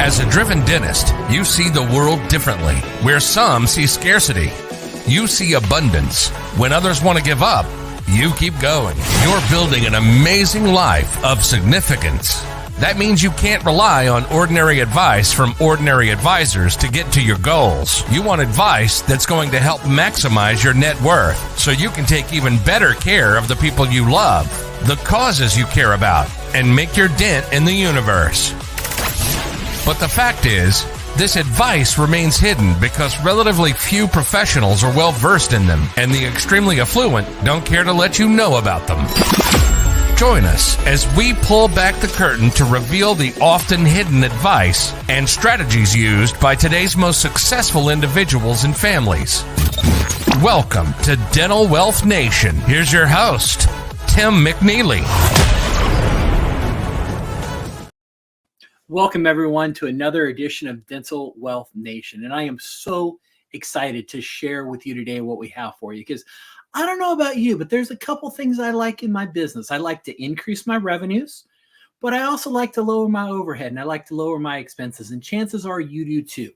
As a driven dentist, you see the world differently. Where some see scarcity, you see abundance. When others want to give up, you keep going. You're building an amazing life of significance. That means you can't rely on ordinary advice from ordinary advisors to get to your goals. You want advice that's going to help maximize your net worth so you can take even better care of the people you love, the causes you care about, and make your dent in the universe. But the fact is, this advice remains hidden because relatively few professionals are well versed in them, and the extremely affluent don't care to let you know about them. Join us as we pull back the curtain to reveal the often hidden advice and strategies used by today's most successful individuals and families. Welcome to Dental Wealth Nation. Here's your host, Tim McNeely. Welcome, everyone, to another edition of Dental Wealth Nation. And I am so excited to share with you today what we have for you, because I don't know about you, but there's a couple things I like in my business. I like to increase my revenues, but I also like to lower my overhead and I like to lower my expenses. And chances are you do too.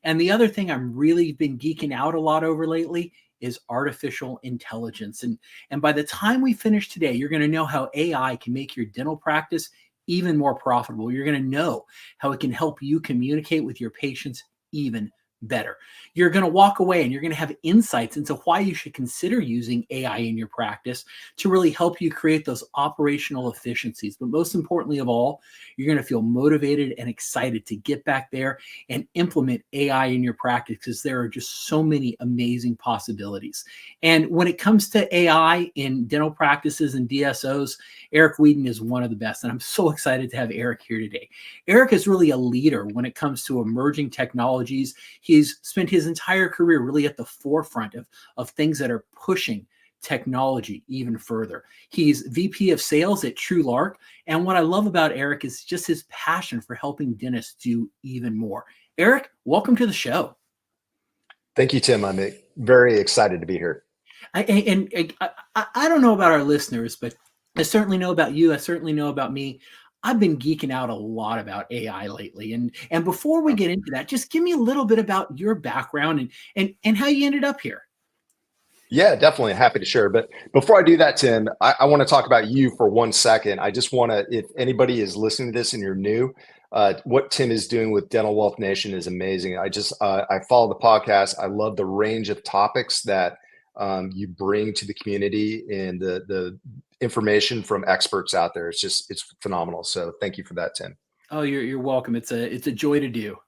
And the other thing I'm really been geeking out a lot over lately is artificial intelligence. And by the time we finish today, you're going to know how AI can make your dental practice even more profitable. You're going to know how it can help you communicate with your patients even better. You're going to walk away and you're going to have insights into why you should consider using AI in your practice to really help you create those operational efficiencies. But most importantly of all, you're going to feel motivated and excited to get back there and implement AI in your practice, because there are just so many amazing possibilities. And when it comes to AI in dental practices and DSOs, Eric Whedon is one of the best. And I'm so excited to have Eric here today. Eric is really a leader when it comes to emerging technologies. He's spent his entire career really at the forefront of things that are pushing technology even further. He's VP of sales at TrueLark. And what I love about Eric is just his passion for helping dentists do even more. Eric, welcome to the show. Thank you, Tim. I'm very excited to be here. I don't know about our listeners, but I certainly know about you. I certainly know about me. I've been geeking out a lot about AI lately. And before we get into that, just give me a little bit about your background and how you ended up here. Yeah, definitely happy to share. But before I do that, Tim, I want to talk about you for 1 second. I just want to, if anybody is listening to this and you're new, what Tim is doing with Dental Wealth Nation is amazing. I follow the podcast. I love the range of topics that you bring to the community and the information from experts out there. It's phenomenal. So thank you for that, Tim. Oh, you're welcome. It's a joy to do.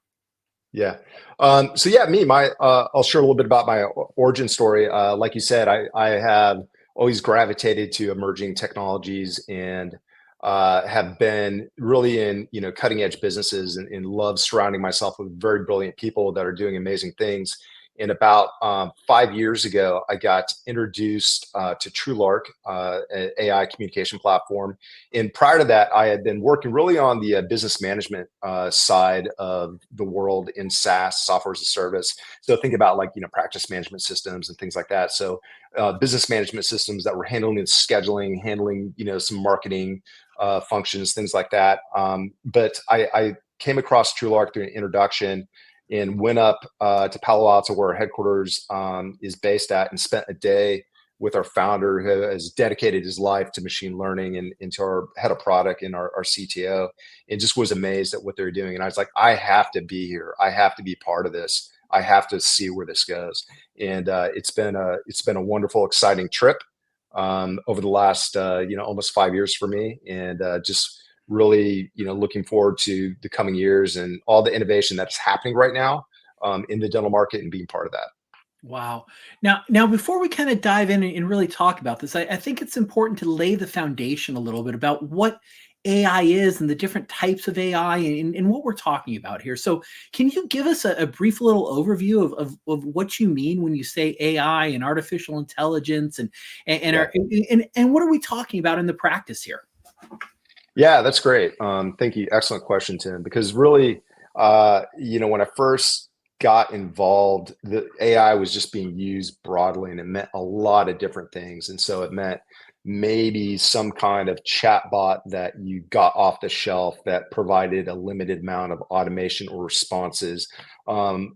Yeah. I'll share a little bit about my origin story. Like you said, I have always gravitated to emerging technologies and have been really in, cutting edge businesses and love surrounding myself with very brilliant people that are doing amazing things. And about 5 years ago, I got introduced to TrueLark, an AI communication platform. And prior to that, I had been working really on the business management side of the world in SaaS, software as a service. So think about practice management systems and things like that. So business management systems that were handling scheduling, handling, some marketing functions, things like that. But I came across TrueLark through an introduction and went up to Palo Alto, where our headquarters is based at, and spent a day with our founder, who has dedicated his life to machine learning, and to our head of product and our CTO, and just was amazed at what they're doing. And I was like, I have to be here. I have to be part of this. I have to see where this goes. And it's been a wonderful, exciting trip over the last almost 5 years for me, and just really, looking forward to the coming years and all the innovation that's happening right now in the dental market and being part of that. Wow. Now, before we kind of dive in and really talk about this, I think it's important to lay the foundation a little bit about what AI is and the different types of AI and what we're talking about here. So can you give us a brief little overview of what you mean when you say AI and artificial intelligence and what are we talking about in the practice here? Yeah, that's great. Thank you. Excellent question, Tim, because really, when I first got involved, the AI was just being used broadly, and it meant a lot of different things. And so it meant maybe some kind of chatbot that you got off the shelf that provided a limited amount of automation or responses.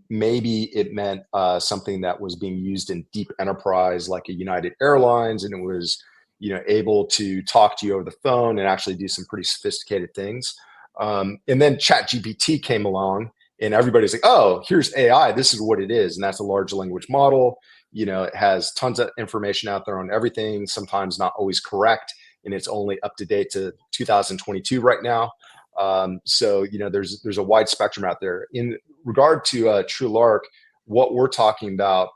Maybe it meant something that was being used in deep enterprise, like a United Airlines, and it was, able to talk to you over the phone and actually do some pretty sophisticated things. And then ChatGPT came along, and everybody's like, oh, here's AI. This is what it is. And that's a large language model. It has tons of information out there on everything, sometimes not always correct. And it's only up to date to 2022 right now. So, there's a wide spectrum out there. In regard to TrueLark, what we're talking about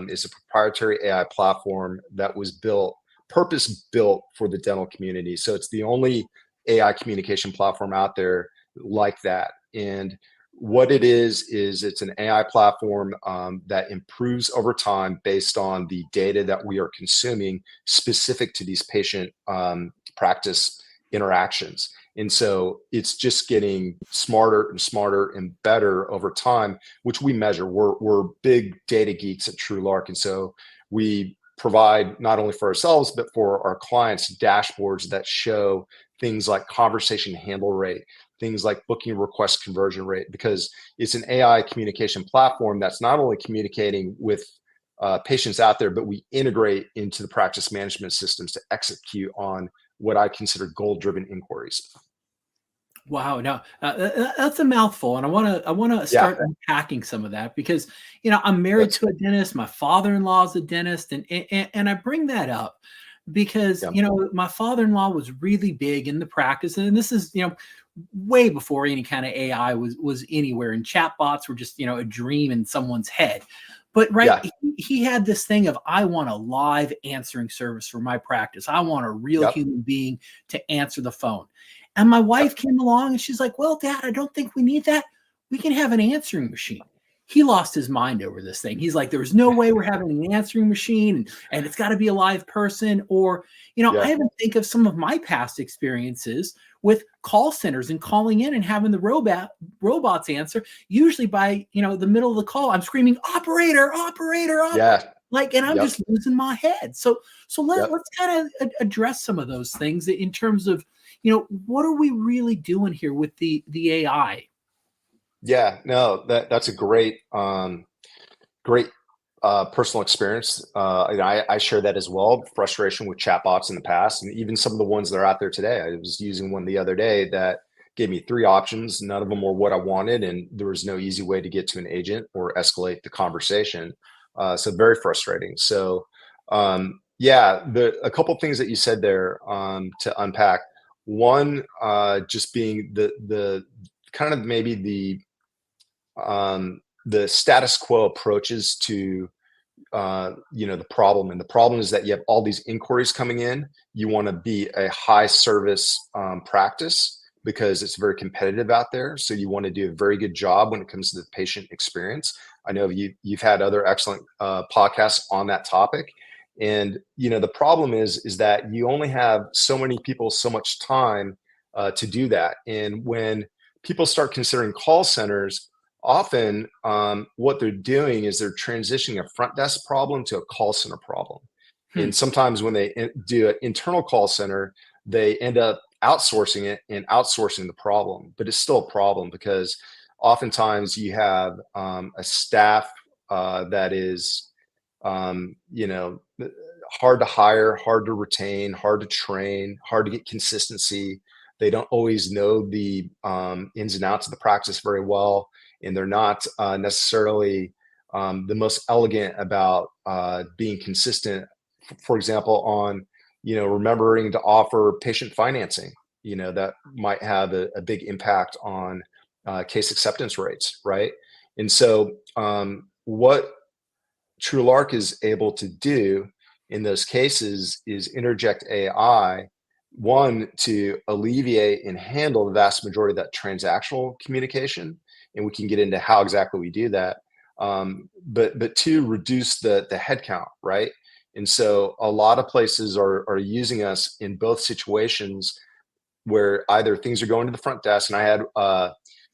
is a proprietary AI platform that was purpose built for the dental community. So it's the only AI communication platform out there like that. And what it is it's an AI platform that improves over time based on the data that we are consuming specific to these patient practice interactions. And so it's just getting smarter and smarter and better over time, which we measure. We're big data geeks at TrueLark. And so we provide not only for ourselves, but for our clients, dashboards that show things like conversation handle rate, things like booking request conversion rate, because it's an AI communication platform that's not only communicating with patients out there, but we integrate into the practice management systems to execute on what I consider goal-driven inquiries. Wow, no, that's a mouthful, and I want to start unpacking some of that because I'm married to a dentist. My father-in-law is a dentist, and I bring that up because my father-in-law was really big in the practice, and this is way before any kind of AI was anywhere, and chatbots were just a dream in someone's head. But he had this thing of, I want a live answering service for my practice. I want a real human being to answer the phone. And my wife came along and she's like, well, Dad, I don't think we need that. We can have an answering machine. He lost his mind over this thing. He's like, there's no way we're having an answering machine, and it's got to be a live person. Or, I even think of some of my past experiences with call centers and calling in and having the robots answer, usually by, the middle of the call, I'm screaming, operator, operator, operator. And I'm just losing my head. So let's kind of address some of those things in terms of, what are we really doing here with the AI? Yeah, no, that's a great personal experience. And I share that as well. Frustration with chatbots in the past, and even some of the ones that are out there today. I was using one the other day that gave me 3 options. None of them were what I wanted, and there was no easy way to get to an agent or escalate the conversation. So very frustrating. So a couple things that you said there to unpack. One, just being the kind of maybe the status quo approaches to the problem. And the problem is that you have all these inquiries coming in. You want to be a high service practice because it's very competitive out there. So you want to do a very good job when it comes to the patient experience. I know you've had other excellent podcasts on that topic. And the problem is that you only have so many people, so much time to do that. And when people start considering call centers, often what they're doing is they're transitioning a front desk problem to a call center problem. And sometimes when they do an internal call center, they end up outsourcing it and outsourcing the problem. But it's still a problem because oftentimes you have a staff that is hard to hire, hard to retain, hard to train, hard to get consistency. They don't always know the ins and outs of the practice very well, and they're not necessarily the most elegant about being consistent. For example, on remembering to offer patient financing, that might have a big impact on case acceptance rates, right? And so what TrueLark is able to do in those cases is interject AI, one, to alleviate and handle the vast majority of that transactional communication, and we can get into how exactly we do that. But two, reduce the headcount, right? And so a lot of places are using us in both situations where either things are going to the front desk, and I had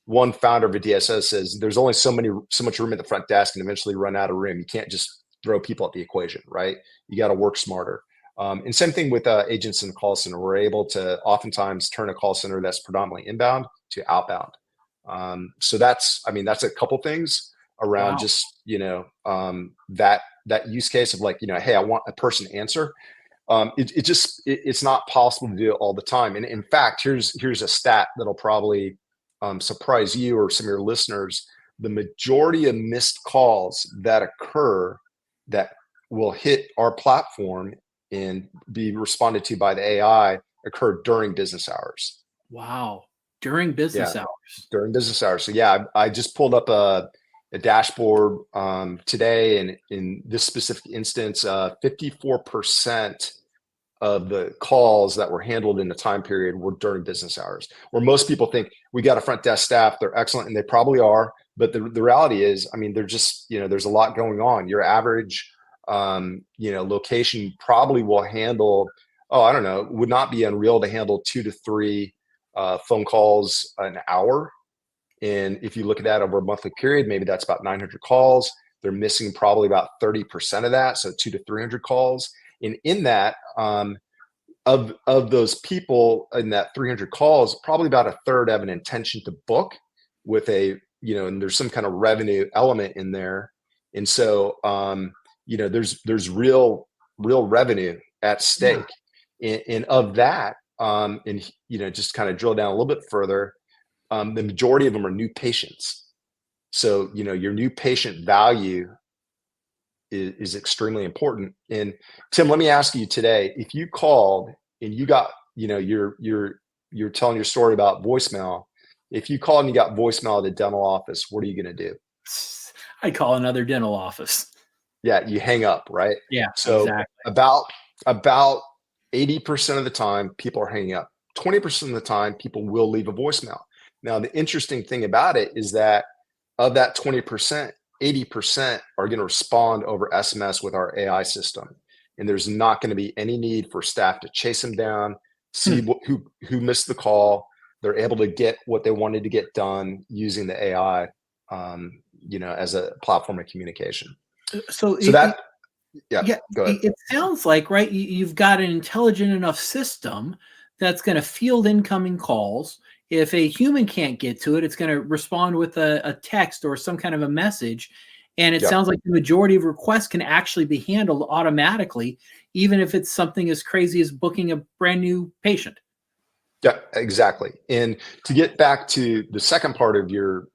one founder of a DSO says there's only so much room at the front desk, and eventually run out of room. You can't just throw people at the equation, right? You got to work smarter. And same thing with agents in the call center. We're able to oftentimes turn a call center that's predominantly inbound to outbound. So that's a couple things around Wow. just, that use case of like, hey, I want a person answer. It's not possible to do it all the time. And in fact, here's a stat that'll probably surprise you or some of your listeners. The majority of missed calls that occur that will hit our platform and be responded to by the AI occur during business hours. Wow. During business hours. During business hours. So yeah, I just pulled up a dashboard today, and in this specific instance, 54% of the calls that were handled in the time period were during business hours, where most people think we got a front desk staff, they're excellent, and they probably are. But the reality is, they're just, there's a lot going on. Your average, location probably will handle, I don't know, would not be unreal to handle 2 to 3 phone calls an hour. And if you look at that over a monthly period, maybe that's about 900 calls. They're missing probably about 30% of that, so 200 to 300 calls. And in that, of those people in that 300 calls, probably about a third have an intention to book with a, and there's some kind of revenue element in there. And so, there's real revenue at stake. Yeah. And of that, just kind of drill down a little bit further, the majority of them are new patients. So, your new patient value is extremely important. And Tim, let me ask you today, if you called and you got, you're telling your story about voicemail. If you called and you got voicemail at a dental office, what are you going to do? I call another dental office. Yeah, you hang up, right? Yeah, so exactly. About 80% of the time, people are hanging up. 20% of the time, people will leave a voicemail. Now, the interesting thing about it is that of that 20%, 80% are going to respond over SMS with our AI system. And there's not going to be any need for staff to chase them down, see who missed the call. They're able to get what they wanted to get done using the AI, as a platform of communication. So go ahead. It sounds like, right, you've got an intelligent enough system that's going to field incoming calls. If a human can't get to it, it's going to respond with a text or some kind of a message. And it sounds like the majority of requests can actually be handled automatically, even if it's something as crazy as booking a brand new patient. Yeah, exactly. And to get back to the second part of your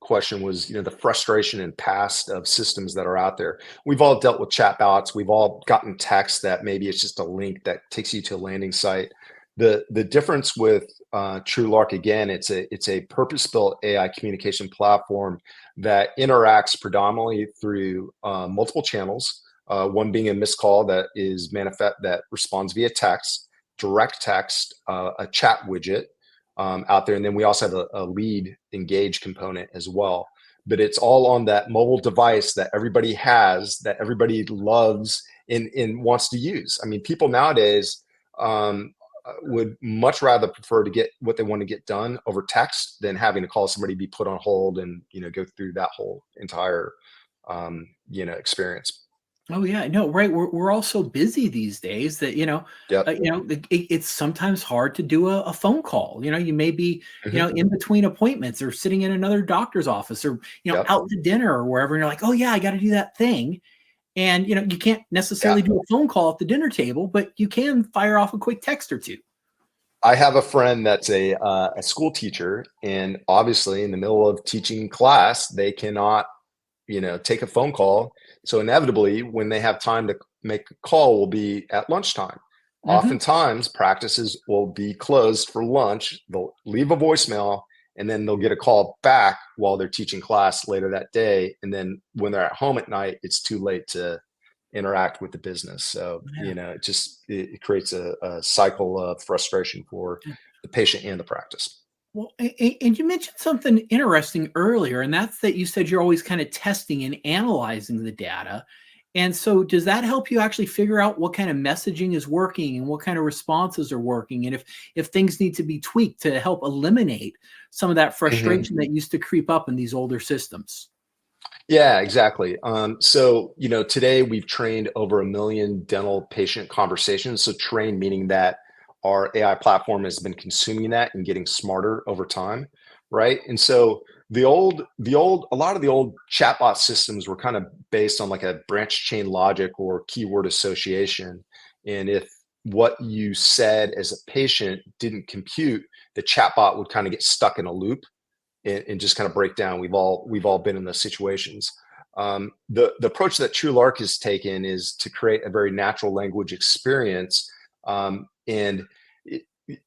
question was, the frustration and past of systems that are out there. We've all dealt with chatbots. We've all gotten text that maybe it's just a link that takes you to a landing site. The difference with TrueLark, again, it's a purpose-built AI communication platform that interacts predominantly through multiple channels. One being a missed call that responds via text, direct text, a chat widget out there, and then we also have a lead engage component as well. But it's all on that mobile device that everybody has, that everybody loves and wants to use. People nowadays would much rather prefer to get what they want to get done over text than having to call somebody, be put on hold, and go through that whole entire experience. Oh yeah, no, right. We're all so busy these days that it's sometimes hard to do a phone call. You may be in between appointments or sitting in another doctor's office or out to dinner or wherever, and you're like, oh yeah, I got to do that thing. And you can't necessarily do a phone call at the dinner table, but you can fire off a quick text or two. I have a friend that's a school teacher, and obviously in the middle of teaching class, they cannot, take a phone call. So inevitably, when they have time to make a call, will be at lunchtime. Oftentimes, practices will be closed for lunch. They'll leave a voicemail, and then they'll get a call back while they're teaching class later that day. And then when they're at home at night, it's too late to interact with the business. So, it creates a cycle of frustration for the patient and the practice. Well, and you mentioned something interesting earlier, and that's that you said you're always kind of testing and analyzing the data. And so does that help you actually figure out what kind of messaging is working and what kind of responses are working? And if things need to be tweaked to help eliminate some of that frustration that used to creep up in these older systems? Yeah, exactly. So, today we've trained over 1 million dental patient conversations. So trained meaning that our AI platform has been consuming that and getting smarter over time, right? And so a lot of the old chatbot systems were kind of based on like a branch chain logic or keyword association. And if what you said as a patient didn't compute, the chatbot would kind of get stuck in a loop and just kind of break down. We've all been in those situations. The approach that TrueLark has taken is to create a very natural language experience, and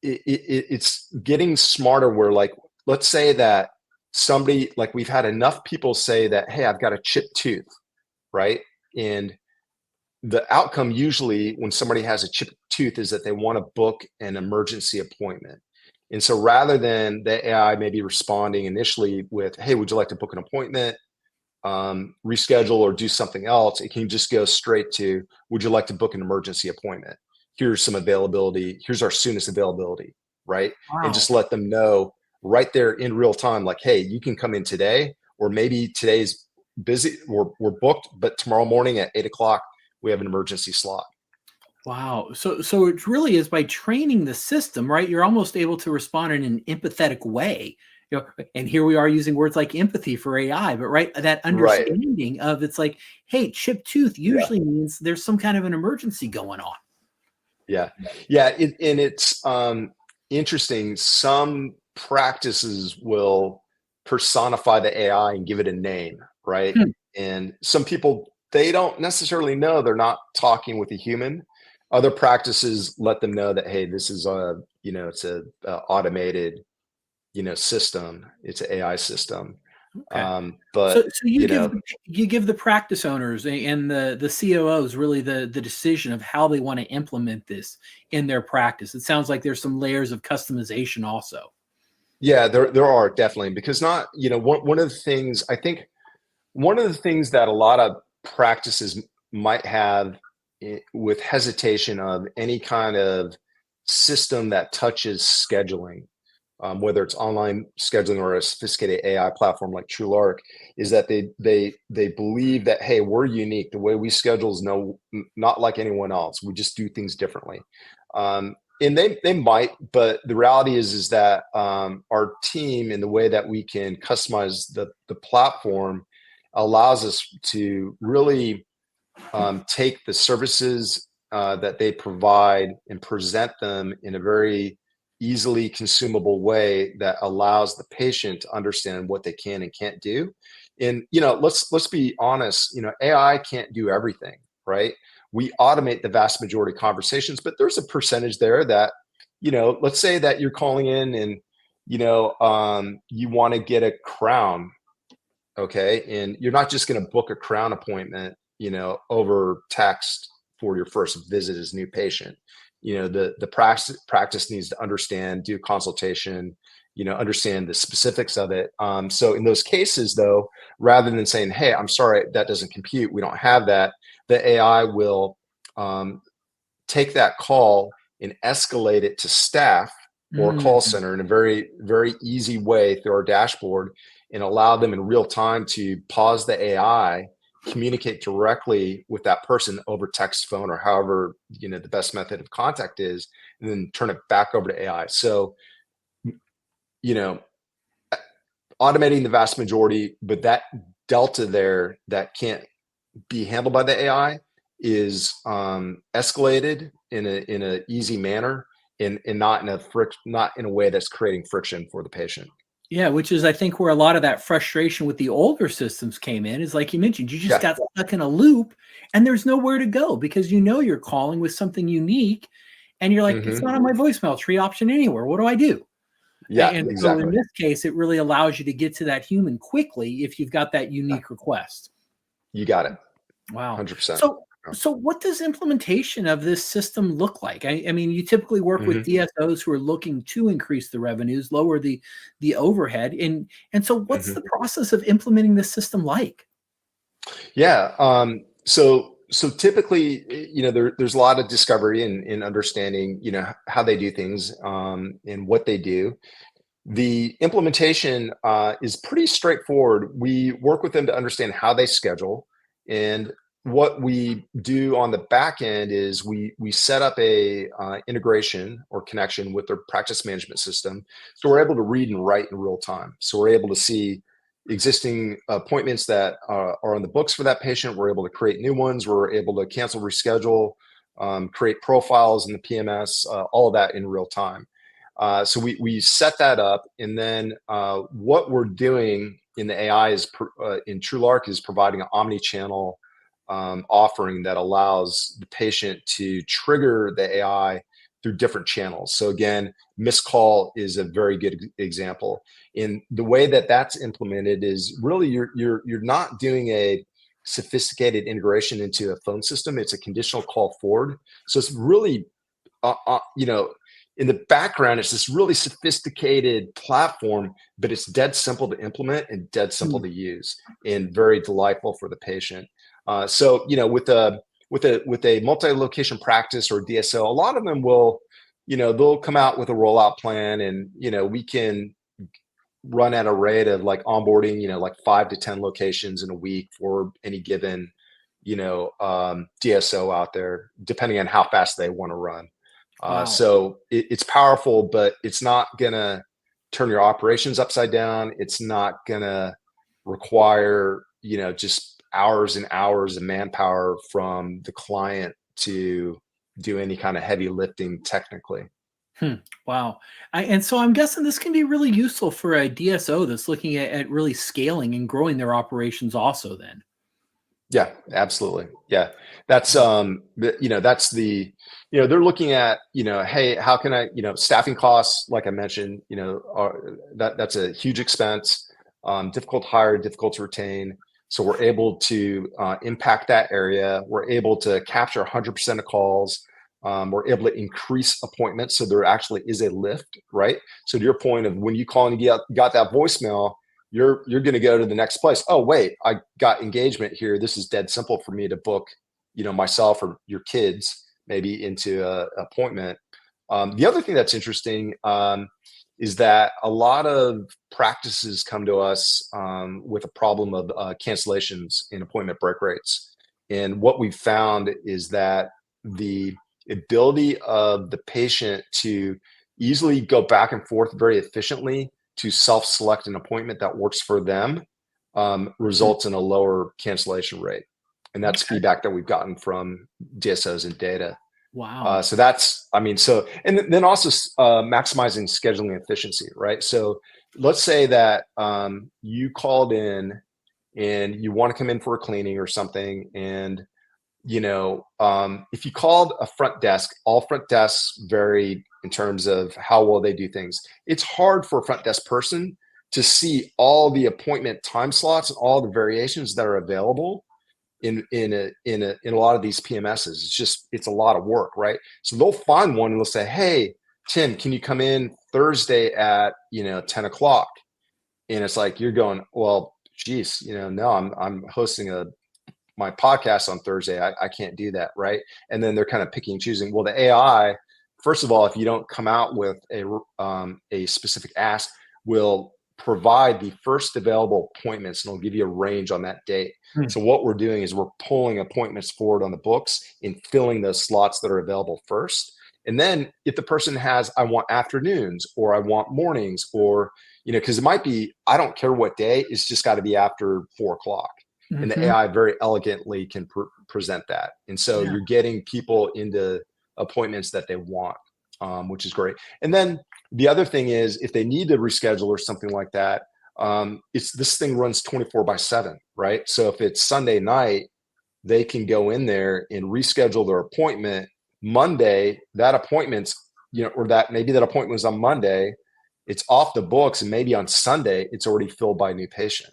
it's getting smarter. Where like, let's say that somebody like we've had enough people say that, hey, I've got a chipped tooth, right? And the outcome usually when somebody has a chipped tooth is that they want to book an emergency appointment. And so rather than the AI maybe responding initially with, hey, would you like to book an appointment, reschedule or do something else, it can just go straight to, would you like to book an emergency appointment? Here's some availability. Here's our soonest availability, right? And Wow. just let them know right there in real time, like, hey, you can come in today, or maybe today's busy, we're booked, but tomorrow morning at 8 o'clock, we have an emergency slot. Wow. So it really is by training the system, right? You're almost able to respond in an empathetic way. And here we are using words like empathy for AI, but right, that Right. understanding of it's like, hey, chipped tooth Yeah. usually means there's some kind of an emergency going on. Yeah. Yeah. And it's interesting. Some practices will personify the AI and give it a name, right? Hmm. And some people, they don't necessarily know they're not talking with a human. Other practices let them know that, hey, this is it's a automated, system. It's an AI system. Okay. So But, so you give the practice owners and the COOs really the decision of how they want to implement this in their practice. It sounds like there's some layers of customization also. yeah, there are definitely because not, one of the things I think one of the things that a lot of practices might have with hesitation of any kind of system that touches scheduling, whether it's online scheduling or a sophisticated AI platform like TrueLark, is that they believe that, hey, we're unique. The way we schedule is not like anyone else. We just do things differently. And they might, but the reality is that our team and the way that we can customize the platform allows us to really take the services that they provide and present them in a very easily consumable way that allows the patient to understand what they can and can't do. And let's be honest, AI can't do everything, right? We automate the vast majority of conversations, but there's a percentage there that, let's say that you're calling in and you want to get a crown. Okay. And you're not just going to book a crown appointment, over text for your first visit as a new patient. The practice needs to understand, do consultation, understand the specifics of it. So in those cases though, rather than saying, hey, I'm sorry, that doesn't compute, we don't have that, the AI will take that call and escalate it to staff or call Mm. center in a very, very easy way through our dashboard and allow them in real time to pause the AI, communicate directly with that person over text, phone, or however, the best method of contact is, and then turn it back over to AI. So, you know, automating the vast majority, but that delta there that can't be handled by the AI is escalated in a easy manner and not in a way that's creating friction for the patient. Yeah, which is I think where a lot of that frustration with the older systems came in is like you mentioned, you just Yeah. got stuck in a loop and there's nowhere to go because you're calling with something unique and you're like, it's Hmm. not on my voicemail tree option anywhere. What do I do? Yeah, And so in exactly. this case, it really allows you to get to that human quickly if you've got that Yeah, unique request. you got it. Wow. 100%. So what does implementation of this system look like? I mean, you typically work with Hmm. DSOs who are looking to increase the revenues, lower the overhead. And so what's Hmm. the process of implementing this system like? Yeah. So so typically, there's a lot of discovery in understanding, how they do things, and what they do. The implementation is pretty straightforward. We work with them to understand how they schedule, and what we do on the back end is we set up a integration or connection with their practice management system, so we're able to read and write in real time. So we're able to see existing appointments that are on the books for that patient. We're able to create new ones. We're able to cancel, reschedule, create profiles in the PMS, all of that in real time. So we set that up, and then what we're doing in the AI in TrueLark is providing an omni-channel offering that allows the patient to trigger the AI through different channels. So again, missed call is a very good example. In the way that that's implemented is really you're not doing a sophisticated integration into a phone system. It's a conditional call forward. So it's really in the background, it's this really sophisticated platform, but it's dead simple to implement and dead simple to use, and very delightful for the patient. So with a multi-location practice or DSO, a lot of them will, they'll come out with a rollout plan, and we can run at a rate of like onboarding, like 5 to 10 locations in a week for any given, DSO out there, depending on how fast they want to run. Wow. So it's powerful, but it's not gonna turn your operations upside down. It's not gonna require, just hours and hours of manpower from the client to do any kind of heavy lifting technically. Wow. And so I'm guessing this can be really useful for a DSO that's looking at really scaling and growing their operations also then. Yeah, absolutely. Yeah. That's that's the they're looking at, hey, how can I, staffing costs, like I mentioned, that's a huge expense, difficult to hire, difficult to retain. So we're able to impact that area. We're able to capture 100% of calls. We're able to increase appointments, so there actually is a lift, right? So to your point of when you call and you got that voicemail, you're going to go to the next place. Oh, wait, I got engagement here. This is dead simple for me to book, myself or your kids maybe into a appointment. The other thing that's interesting is that a lot of practices come to us with a problem of cancellations in appointment break rates. And what we've found is that the ability of the patient to easily go back and forth very efficiently to self-select an appointment that works for them results in a lower cancellation rate. And that's feedback that we've gotten from DSOs and data. Wow. So that's, and then also maximizing scheduling efficiency, right? So let's say that you called in and you want to come in for a cleaning or something. And, if you called a front desk, all front desks vary in terms of how well they do things. It's hard for a front desk person to see all the appointment time slots and all the variations that are available in a lot of these PMSs. It's a lot of work, right? So they'll find one and they'll say, hey, Tim, can you come in Thursday at 10 o'clock? And it's like, you're going, well, geez, no, I'm hosting my podcast on Thursday. I can't do that, right? And then they're kind of picking and choosing. Well, the AI, first of all, if you don't come out with a specific ask, will provide the first available appointments, and it'll give you a range on that date. So what we're doing is we're pulling appointments forward on the books and filling those slots that are available first. And then if the person has, I want afternoons or I want mornings, or, because it might be, I don't care what day, it's just got to be after 4 o'clock. And the AI very elegantly can present that. And so you're getting people into appointments that they want, which is great. And then the other thing is, if they need to reschedule or something like that, this thing runs 24/7, right? So if it's Sunday night, they can go in there and reschedule their appointment Monday. That appointment's, or that maybe that appointment was on Monday, it's off the books, and maybe on Sunday it's already filled by a new patient.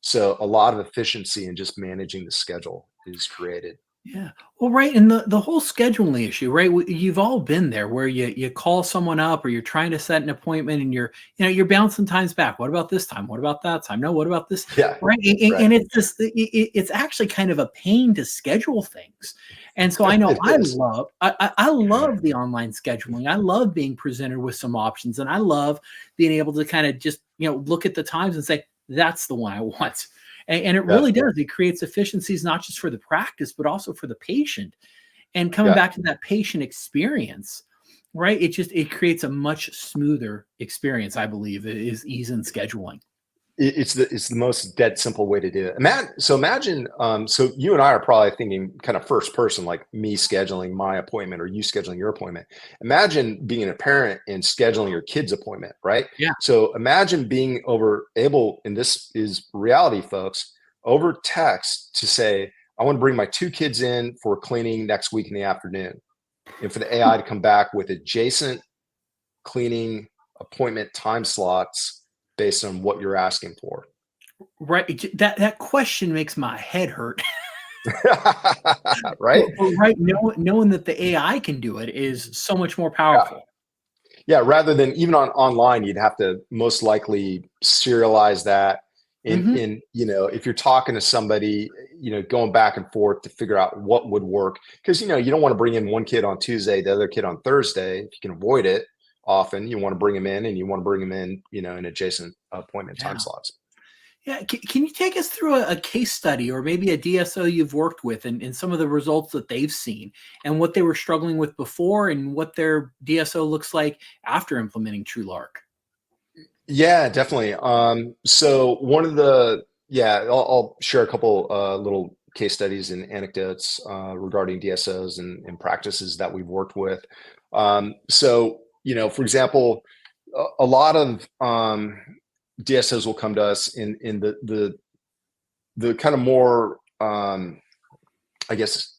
So a lot of efficiency in just managing the schedule is created. Yeah. Well, right. And the whole scheduling issue, right? You've all been there where you call someone up or you're trying to set an appointment and you're bouncing times back. What about this time? What about that time? No, what about this? Yeah, Right. right. And it's just, it's actually kind of a pain to schedule things. And so I know It is. I love the online scheduling. I love being presented with some options and I love being able to kind of just, look at the times and say, that's the one I want. And it Yeah, really does. It creates efficiencies, not just for the practice, but also for the patient. And coming yeah. back to that patient experience, right? It creates a much smoother experience, I believe, is ease in scheduling. It's the most dead simple way to do it. Imagine, so you and I are probably thinking kind of first person, like me scheduling my appointment or you scheduling your appointment. Imagine being a parent and scheduling your kid's appointment, right? Yeah. So imagine being able, and this is reality, folks, over text to say, I want to bring my two kids in for cleaning next week in the afternoon, and for the AI to come back with adjacent cleaning appointment time slots based on what you're asking for. Right. That question makes my head hurt. Right? But right, knowing that the AI can do it is so much more Yeah. powerful. Yeah. Rather than even online, you'd have to most likely serialize that. Hmm. If you're talking to somebody, going back and forth to figure out what would work. Because, you don't want to bring in one kid on Tuesday, the other kid on Thursday. If you can avoid it often, you want to bring them in and you want to bring them in adjacent appointment time Yeah. slots. Yeah, can you take us through a case study or maybe a DSO you've worked with and some of the results that they've seen and what they were struggling with before and what their DSO looks like after implementing TrueLark? Yeah, definitely. So one of the yeah, I'll share a couple little case studies and anecdotes regarding DSOs and practices that we've worked with. For example, a lot of DSOs will come to us in the kind of more I guess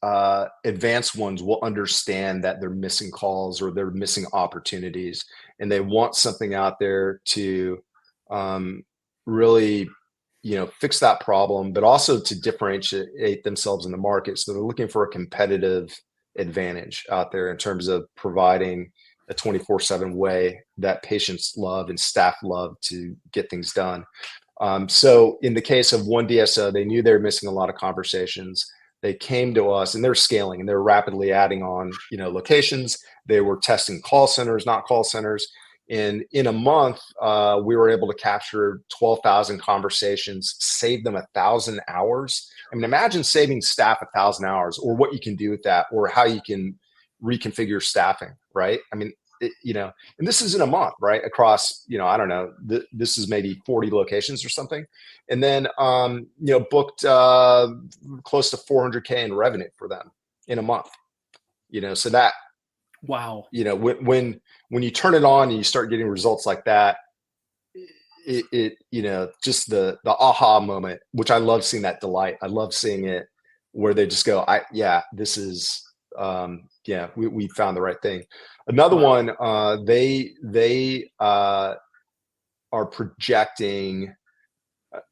advanced ones will understand that they're missing calls or they're missing opportunities, and they want something out there to um, really, fix that problem, but also to differentiate themselves in the market. So they're looking for a competitive advantage out there in terms of providing a 24/7 way that patients love and staff love to get things done. So in the case of one DSO, they knew they were missing a lot of conversations. They came to us and they're scaling and they're rapidly adding on, locations. They were testing call centers, not call centers. And in a month, we were able to capture 12,000 conversations, save them 1,000 hours. I mean, imagine saving staff 1,000 hours, or what you can do with that, or how you can reconfigure staffing, right? I mean, and this is in a month, right? Across, I don't know, this is maybe 40 locations or something. And then, booked close to 400K in revenue for them in a month, so that, Wow. when you turn it on and you start getting results like that, just the aha moment, which I love seeing that delight. I love seeing it where they just go, this is, we found the right thing. Another Wow. one, they are projecting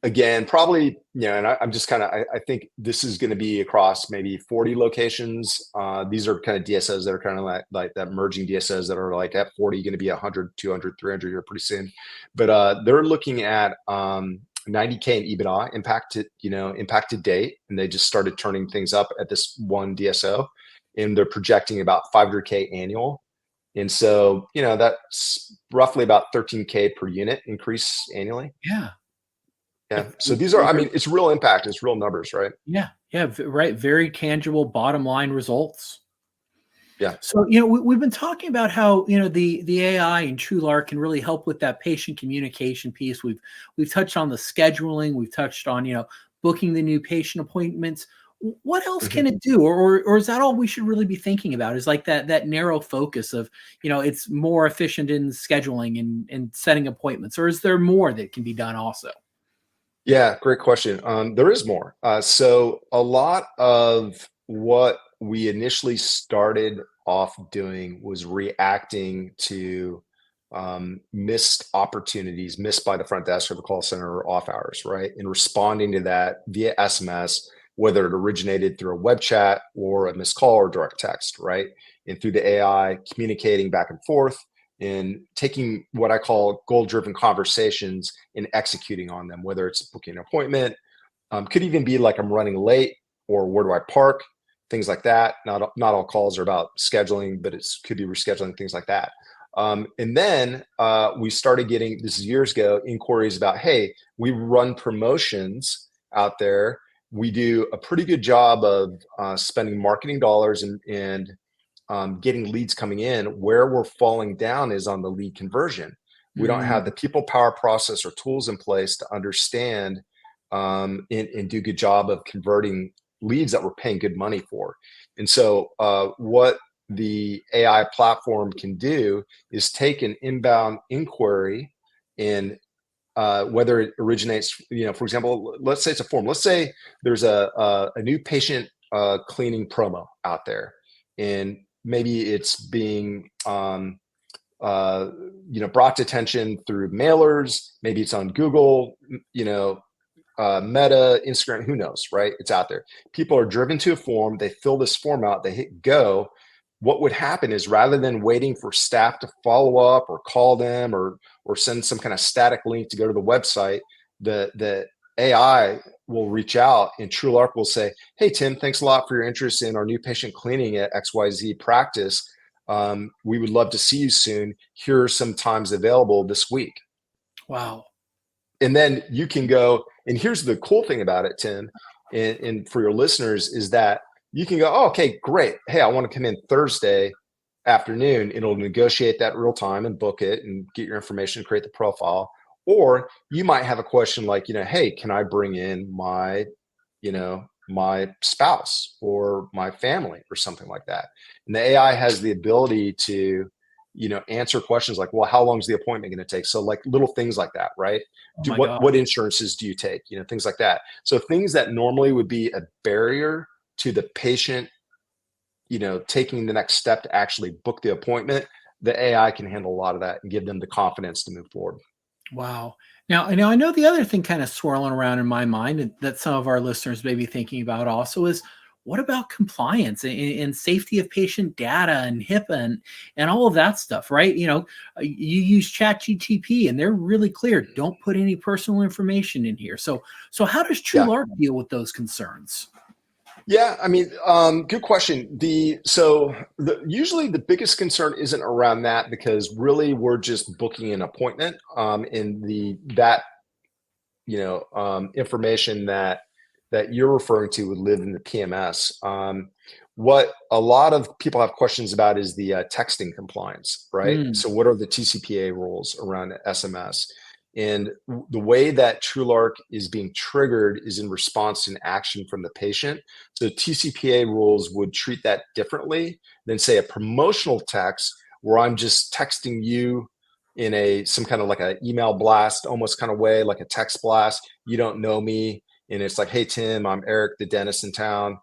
again, probably, and I'm just kind of, I think this is going to be across maybe 40 locations. These are kind of DSOs that are kind of like that merging DSOs that are like at 40, going to be 100, 200, 300 here pretty soon. But they're looking at 90K in EBITDA impact to date. And they just started turning things up at this one DSO, and they're projecting about 500K annual. And so, that's roughly about 13K per unit increase annually. Yeah. Yeah. Yeah. So these are, I mean, it's real impact. It's real numbers, right? Yeah. Yeah. Right. Very tangible bottom line results. Yeah. So, we've been talking about how, the AI and TrueLark can really help with that patient communication piece. We've touched on the scheduling, we've touched on, booking the new patient appointments. What else Mhm. can it do? Or is that all we should really be thinking about? Is like that narrow focus of, it's more efficient in scheduling and setting appointments, or is there more that can be done also? Yeah. Great question. There is more. So a lot of what we initially started off doing was reacting to missed opportunities, missed by the front desk or the call center or off hours, right? And responding to that via SMS whether it originated through a web chat or a missed call or direct text, right? And through the AI, communicating back and forth and taking what I call goal-driven conversations and executing on them, whether it's booking an appointment, could even be like I'm running late or where do I park, things like that. Not all calls are about scheduling, but it could be rescheduling, things like that. And then we started getting, this is years ago, inquiries about, hey, we run promotions out there. We do a pretty good job of spending marketing dollars and getting leads coming in. Where we're falling down is on the lead conversion. We don't have the people power process or tools in place to understand and do a good job of converting leads that we're paying good money for. And so what the AI platform can do is take an inbound inquiry and whether it originates, for example, let's say it's a form. Let's say there's a new patient cleaning promo out there, and maybe it's being brought to attention through mailers. Maybe it's on Google, Meta, Instagram, who knows, right? It's out there. People are driven to a form. They fill this form out. They hit go. What would happen is rather than waiting for staff to follow up or call them or send some kind of static link to go to the website, the AI will reach out and TrueLark will say, hey, Tim, thanks a lot for your interest in our new patient cleaning at XYZ practice. We would love to see you soon. Here are some times available this week. Wow. And then you can go, and here's the cool thing about it, Tim, and for your listeners is that you can go, oh, okay, great. Hey, I want to come in Thursday afternoon. It'll negotiate that real time and book it and get your information, create the profile. Or you might have a question like, hey, can I bring in my spouse or my family or something like that? And the AI has the ability to, answer questions like, well, how long is the appointment going to take? So like little things like that, right? What insurances do you take? Things like that. So things that normally would be a barrier to the patient, taking the next step to actually book the appointment, the AI can handle a lot of that and give them the confidence to move forward. Wow. Now, I know the other thing kind of swirling around in my mind and that some of our listeners may be thinking about also is, what about compliance and safety of patient data and HIPAA and all of that stuff, right? You use ChatGPT and they're really clear. Don't put any personal information in here. So how does TrueLark deal with those concerns? Yeah, I mean, good question. Usually the biggest concern isn't around that because really we're just booking an appointment, and information that you're referring to would live in the PMS. What a lot of people have questions about is the texting compliance, right? So what are the TCPA rules around SMS? And the way that TrueLark is being triggered is in response to an action from the patient. So TCPA rules would treat that differently than, say, a promotional text where I'm just texting you in some kind of like an email blast, almost kind of way, like a text blast. You don't know me. And it's like, hey, Tim, I'm Eric, the dentist in town,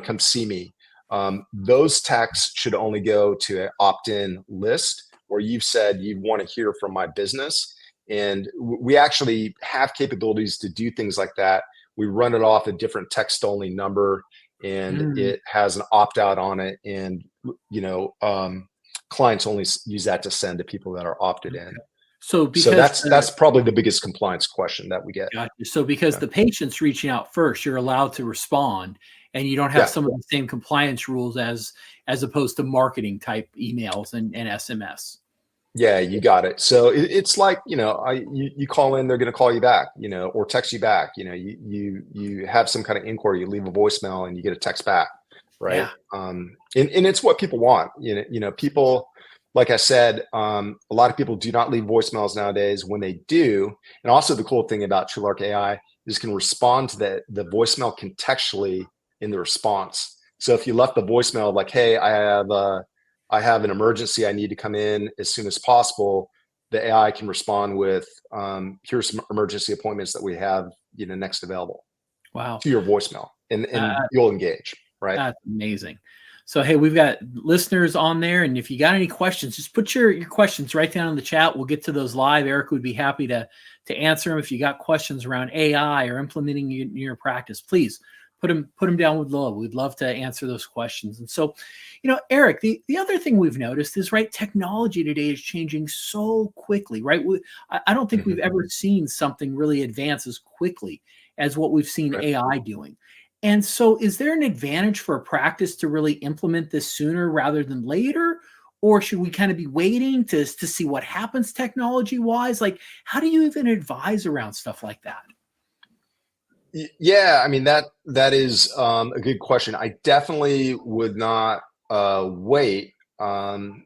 come see me. Those texts should only go to an opt-in list where you've said you want to hear from my business. And we actually have capabilities to do things like that. We run it off a different text-only number, and it has an opt-out on it. And clients only use that to send to people that are opted in. So that's probably the biggest compliance question that we get. Gotcha. So because the patient's reaching out first, you're allowed to respond, and you don't have some of the same compliance rules as opposed to marketing type emails and SMS. Yeah, you got it. So it's like, you call in, they're going to call you back, or text you back. You have some kind of inquiry, you leave a voicemail and you get a text back, right? Yeah. And it's what people want. People, like I said, a lot of people do not leave voicemails nowadays. When they do, and also the cool thing about TrueLark AI is can respond to the voicemail contextually in the response. So if you left the voicemail like, hey, I have an emergency, I need to come in as soon as possible, the AI can respond with, here's some emergency appointments that we have, next available. Wow. To your voicemail, and you'll engage, right? That's amazing. So, hey, we've got listeners on there, and if you got any questions, just put your questions right down in the chat. We'll get to those live. Eric would be happy to answer them. If you got questions around AI or implementing in your practice, please put them down with love. We'd love to answer those questions. And so, Eric, the other thing we've noticed is, right, technology today is changing so quickly, right? I don't think we've ever seen something really advance as quickly as what we've seen Right. AI doing. And so, is there an advantage for a practice to really implement this sooner rather than later? Or should we kind of be waiting to see what happens technology wise? Like, how do you even advise around stuff like that? Yeah, I mean that is a good question. I definitely would not wait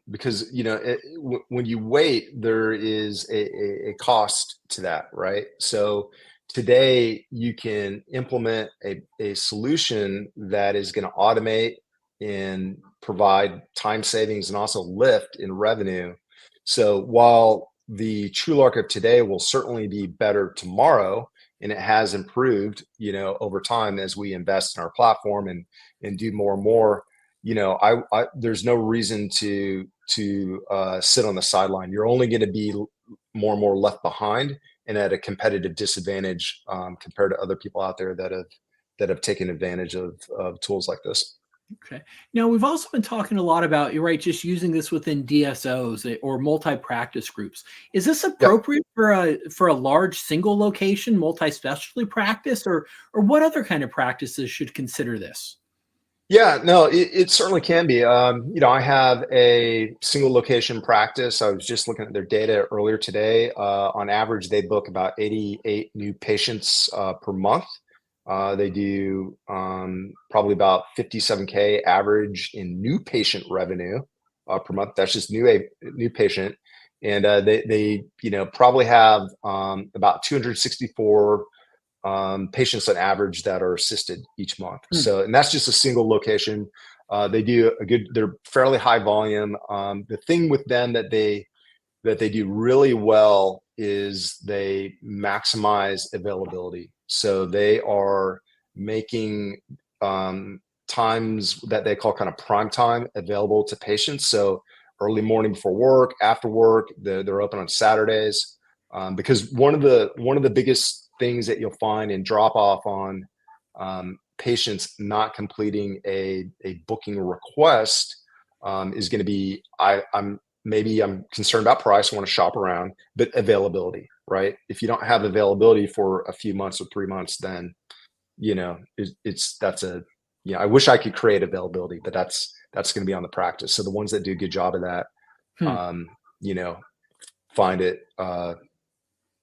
because when you wait, there is a cost to that, right? So today you can implement a solution that is going to automate and provide time savings and also lift in revenue. So while the TrueLark of today will certainly be better tomorrow, and it has improved, over time as we invest in our platform and do more and more. There's no reason to sit on the sideline. You're only going to be more and more left behind and at a competitive disadvantage compared to other people out there that have taken advantage of tools like this. Okay. Now we've also been talking a lot about, you're right, just using this within DSOs or multi-practice groups. Is this Yep. appropriate for a large single location, multi-specialty practice, or what other kind of practices should consider this? Yeah, no, it certainly can be. I have a single location practice. I was just looking at their data earlier today. On average, they book about 88 new patients per month. They do probably about 57K average in new patient revenue per month. That's just new patient, and they probably have about 264 patients on average that are assisted each month. Hmm. So, and that's just a single location. They do they're fairly high volume. The thing with them that they do really well is they maximize availability. So they are making times that they call kind of prime time available to patients. So early morning before work, after work, they're open on Saturdays. Because one of the biggest things that you'll find in drop off on patients not completing a booking request is going to be I'm concerned about price, I want to shop around, but availability, right? If you don't have availability for a few months or 3 months, then I wish I could create availability, but that's going to be on the practice. So the ones that do a good job of that, Hmm. find it.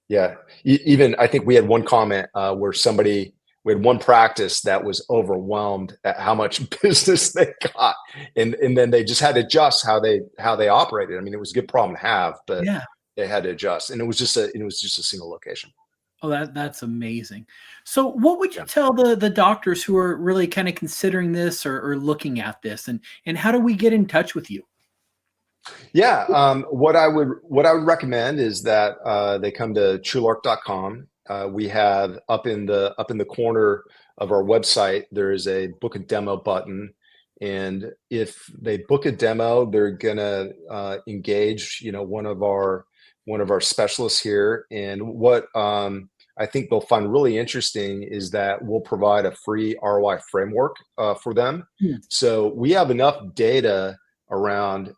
Yeah, even I think we had one comment where we had one practice that was overwhelmed at how much business they got, and then they just had to adjust how they operated. I mean, it was a good problem to have, but Yeah. they had to adjust, and it was just a single location. Oh, that's amazing. So what would you Yeah. tell the doctors who are really kind of considering this or looking at this, and how do we get in touch with you? Yeah, what I would recommend is that they come to TrueLark.com. We have up in the corner of our website, there is a book a demo button, and if they book a demo, they're gonna engage, one of our specialists here. And what I think they'll find really interesting is that we'll provide a free ROI framework for them. Hmm. So we have enough data around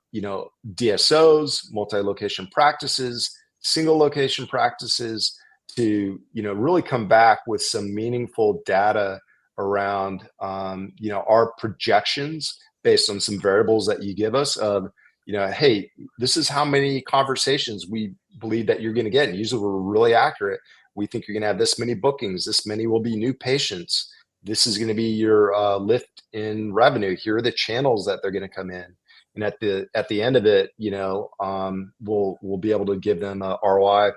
DSOs, multi-location practices, single location practices to really come back with some meaningful data around our projections based on some variables that you give us of hey, this is how many conversations we believe that you're going to get, and usually we're really accurate. We think you're going to have this many bookings, this many will be new patients, this is going to be your lift in revenue, here are the channels that they're going to come in. And at the end of it, we'll be able to give them a ROI,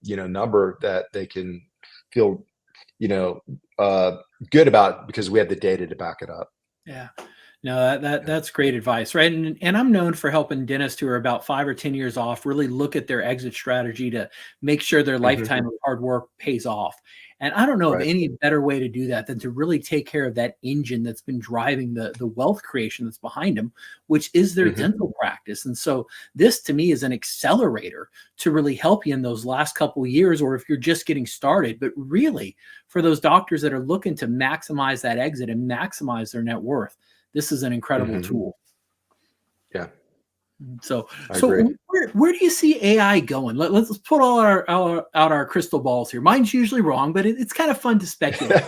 number that they can feel, good about because we have the data to back it up. Yeah. No, that's great advice, right? And I'm known for helping dentists who are about 5 or 10 years off really look at their exit strategy to make sure their Mhm. lifetime of hard work pays off. And I don't know of Right. any better way to do that than to really take care of that engine that's been driving the wealth creation that's behind them, which is their Mhm. dental practice. And so this to me is an accelerator to really help you in those last couple of years, or if you're just getting started. But really, for those doctors that are looking to maximize that exit and maximize their net worth, this is an incredible Mhm. tool. Yeah, So, I agree. so where do you see AI going? Let's put all out our crystal balls here. Mine's usually wrong, but it's kind of fun to speculate.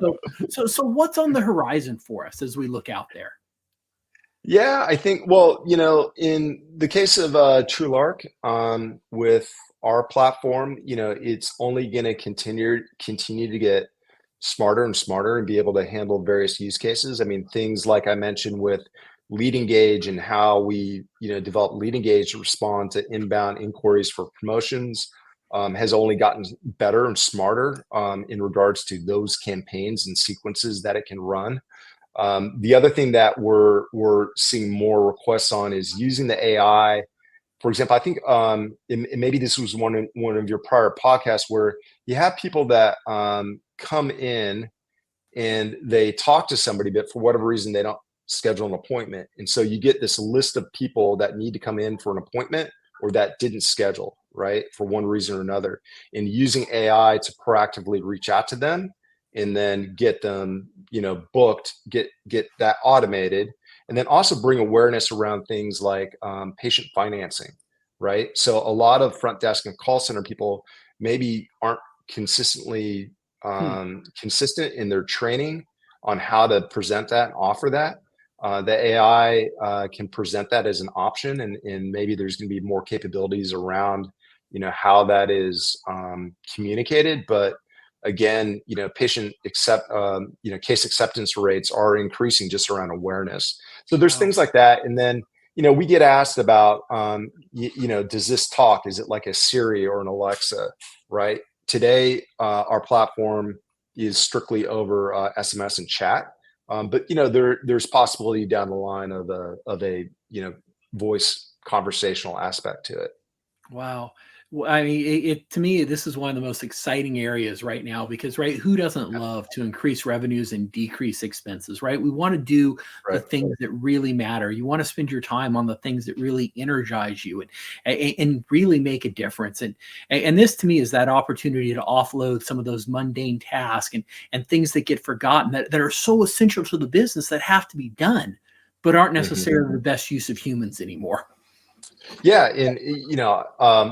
So what's on the horizon for us as we look out there? Yeah, I think, well, in the case of TrueLark, with our platform, it's only going to continue to get smarter and smarter and be able to handle various use cases. I mean, things like I mentioned with lead engage and how we, develop lead engage to respond to inbound inquiries for promotions, has only gotten better and smarter in regards to those campaigns and sequences that it can run. The other thing that we're seeing more requests on is using the AI. For example, I think and maybe this was one of your prior podcasts where you have people that come in and they talk to somebody, but for whatever reason they don't schedule an appointment, and so you get this list of people that need to come in for an appointment or that didn't schedule, right, for one reason or another, and using AI to proactively reach out to them and then get them, booked, get that automated, and then also bring awareness around things like patient financing, right? So a lot of front desk and call center people maybe aren't consistently Hmm. consistent in their training on how to present that and offer that. The AI can present that as an option, and maybe there's going to be more capabilities around, how that is communicated. But again, case acceptance rates are increasing just around awareness. So there's Wow. things like that, and then we get asked about, does this talk? Is it like a Siri or an Alexa, right? Today, our platform is strictly over SMS and chat, but there's possibility down the line of a voice conversational aspect to it. Wow. Well, I mean, to me, this is one of the most exciting areas right now because, right, who doesn't love to increase revenues and decrease expenses, right? We want to do the Right. things that really matter. You want to spend your time on the things that really energize you and really make a difference. And this to me is that opportunity to offload some of those mundane tasks and things that get forgotten that are so essential to the business that have to be done, but aren't Mhm. necessarily the best use of humans anymore. Yeah, and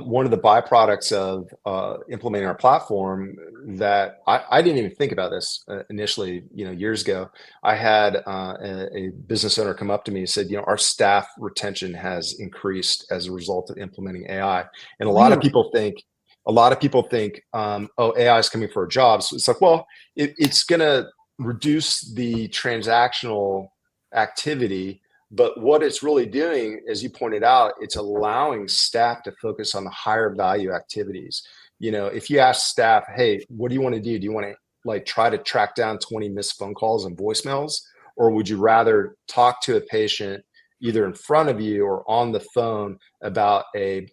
one of the byproducts of implementing our platform that I didn't even think about this initially, years ago. I had a business owner come up to me and said, our staff retention has increased as a result of implementing AI, and Really? a lot of people think, oh, AI is coming for our jobs. So it's like, well, it's going to reduce the transactional activity, but what it's really doing, as you pointed out, it's allowing staff to focus on the higher value activities. If you ask staff, hey, what do you want to do? Do you want to like try to track down 20 missed phone calls and voicemails? Or would you rather talk to a patient either in front of you or on the phone about a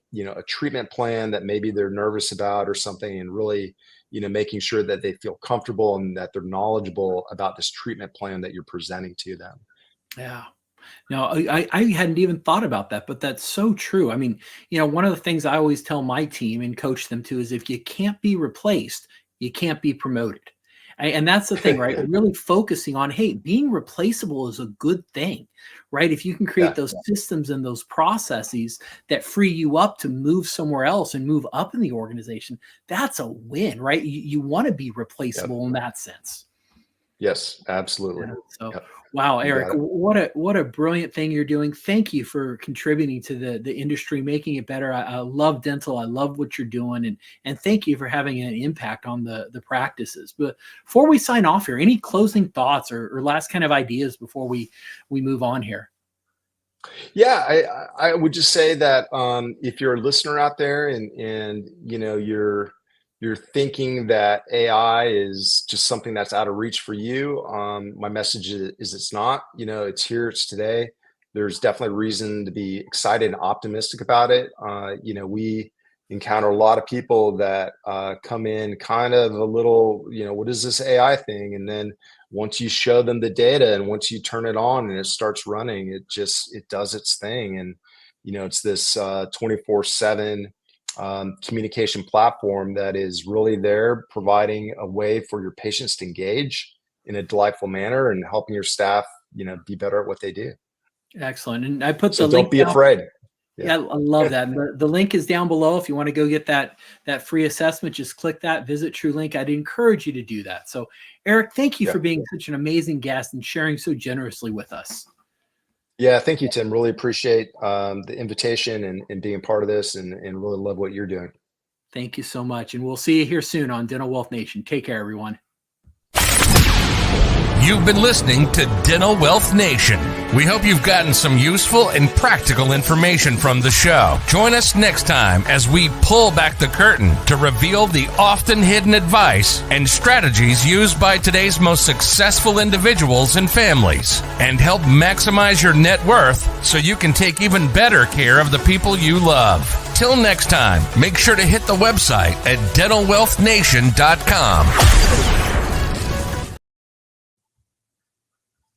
treatment plan that maybe they're nervous about or something, and really, making sure that they feel comfortable and that they're knowledgeable about this treatment plan that you're presenting to them. Yeah. No, I hadn't even thought about that, but that's so true. I mean, one of the things I always tell my team and coach them to is if you can't be replaced, you can't be promoted. And that's the thing, right? Really focusing on, hey, being replaceable is a good thing, right? If you can create Yeah. those systems and those processes that free you up to move somewhere else and move up in the organization, that's a win, right? You want to be Yep. replaceable in that sense. Yes, absolutely. Yeah. So, Yep. wow, You Eric, got it. what a brilliant thing you're doing. Thank you for contributing to the industry, making it better. I love dental. I love what you're doing, and thank you for having an impact on the practices. But before we sign off here, any closing thoughts or last kind of ideas before we move on here? Yeah, I would just say that if you're a listener out there and you're you're thinking that AI is just something that's out of reach for you, my message is it's not. It's here, it's today. There's definitely reason to be excited and optimistic about it. We encounter a lot of people that come in kind of a little, what is this AI thing? And then once you show them the data and once you turn it on and it starts running, it does its thing. And, it's this 24/7 communication platform that is really there providing a way for your patients to engage in a delightful manner and helping your staff, be better at what they do. Excellent. And I put So the link. don't be afraid. Yeah, I love that. And the link is down below. If you want to go get that free assessment, just click that, visit TrueLink. I'd encourage you to do that. So Eric, thank you for being such an amazing guest and sharing so generously with us. Yeah, thank you, Tim. Really appreciate the invitation and being part of this and really love what you're doing. Thank you so much. And we'll see you here soon on Dental Wealth Nation. Take care, everyone. You've been listening to Dental Wealth Nation. We hope you've gotten some useful and practical information from the show. Join us next time as we pull back the curtain to reveal the often hidden advice and strategies used by today's most successful individuals and families, and help maximize your net worth so you can take even better care of the people you love. Till next time, make sure to hit the website at dentalwealthnation.com.